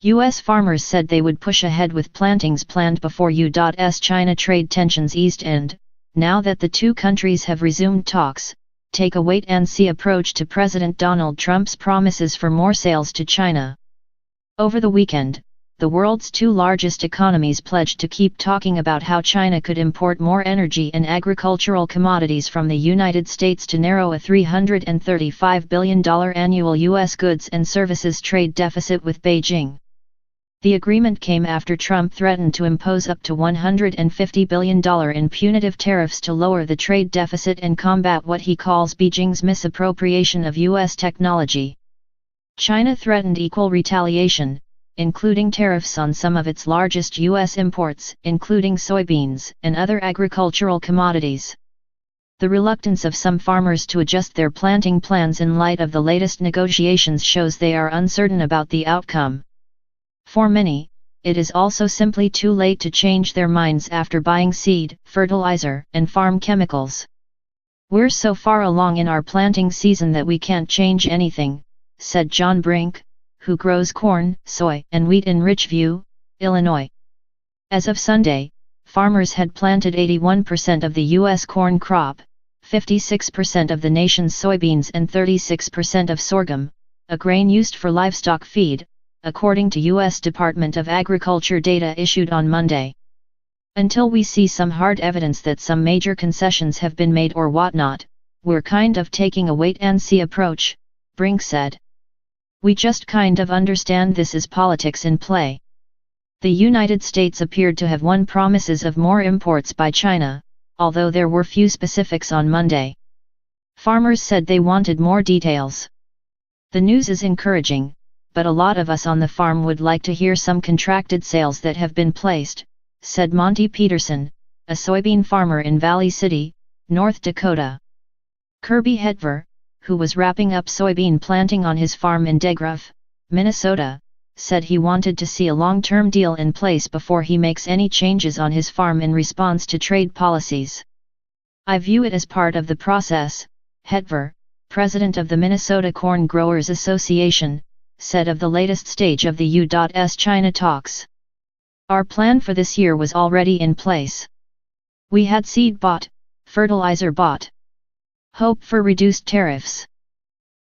U.S. farmers said they would push ahead with plantings planned before U.S China trade tensions eased and, now that the two countries have resumed talks, take a wait-and-see approach to President Donald Trump's promises for more sales to China. Over the weekend, the world's two largest economies pledged to keep talking about how China could import more energy and agricultural commodities from the United States to narrow a $335 billion annual U.S. goods and services trade deficit with Beijing. The agreement came after Trump threatened to impose up to $150 billion in punitive tariffs to lower the trade deficit and combat what he calls Beijing's misappropriation of U.S. technology. China threatened equal retaliation, including tariffs on some of its largest U.S. imports, including soybeans and other agricultural commodities. The reluctance of some farmers to adjust their planting plans in light of the latest negotiations shows they are uncertain about the outcome. For many, it is also simply too late to change their minds after buying seed, fertilizer, and farm chemicals. "We're so far along in our planting season that we can't change anything," said John Brink, who grows corn, soy, and wheat in Richview, Illinois. As of Sunday, farmers had planted 81% of the U.S. corn crop, 56% of the nation's soybeans and 36% of sorghum, a grain used for livestock feed, according to U.S. Department of Agriculture data issued on Monday. "Until we see some hard evidence that some major concessions have been made or whatnot, we're kind of taking a wait-and-see approach," Brink said. "We just kind of understand this is politics in play." The United States appeared to have won promises of more imports by China, although there were few specifics on Monday. Farmers said they wanted more details. "The news is encouraging, but a lot of us on the farm would like to hear some contracted sales that have been placed," said Monty Peterson, a soybean farmer in Valley City, North Dakota. Kirby Hetver, who was wrapping up soybean planting on his farm in DeGruff, Minnesota, said he wanted to see a long-term deal in place before he makes any changes on his farm in response to trade policies. "I view it as part of the process," Hetver, president of the Minnesota Corn Growers Association, said of the latest stage of the U.S. China talks. "Our plan for this year was already in place. We had seed bought, fertilizer bought. Hope for reduced tariffs."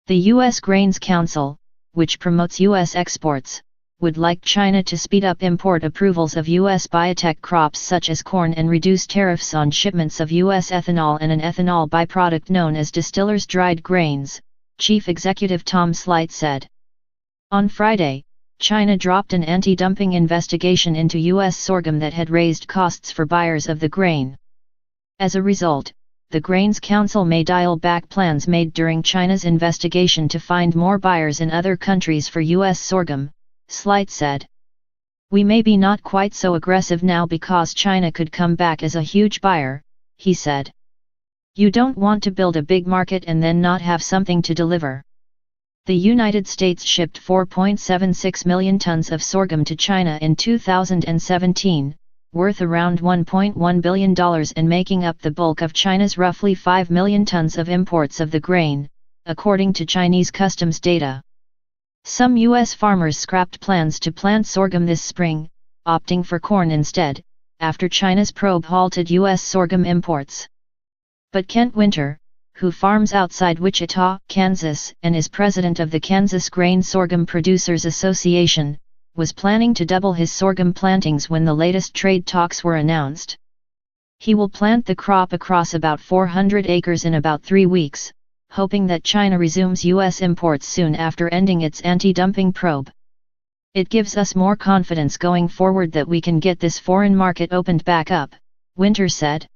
The U.S. Grains Council, which promotes U.S. exports, would like China to speed up import approvals of U.S. biotech crops such as corn and reduce tariffs on shipments of U.S. ethanol and an ethanol byproduct known as distillers' dried grains, Chief Executive Tom Slight said. On Friday, China dropped an anti-dumping investigation into U.S. sorghum that had raised costs for buyers of the grain. As a result, the Grains Council may dial back plans made during China's investigation to find more buyers in other countries for U.S. sorghum, Slight said. "We may be not quite so aggressive now because China could come back as a huge buyer," he said. "You don't want to build a big market and then not have something to deliver." The United States shipped 4.76 million tons of sorghum to China in 2017, worth around $1.1 billion and making up the bulk of China's roughly 5 million tons of imports of the grain, according to Chinese customs data. Some U.S. farmers scrapped plans to plant sorghum this spring, opting for corn instead, after China's probe halted U.S. sorghum imports. But Kent Winter, who farms outside Wichita, Kansas, and is president of the Kansas Grain Sorghum Producers Association, was planning to double his sorghum plantings when the latest trade talks were announced. He will plant the crop across about 400 acres in about 3 weeks, hoping that China resumes U.S. imports soon after ending its anti-dumping probe. "It gives us more confidence going forward that we can get this foreign market opened back up," Winter said.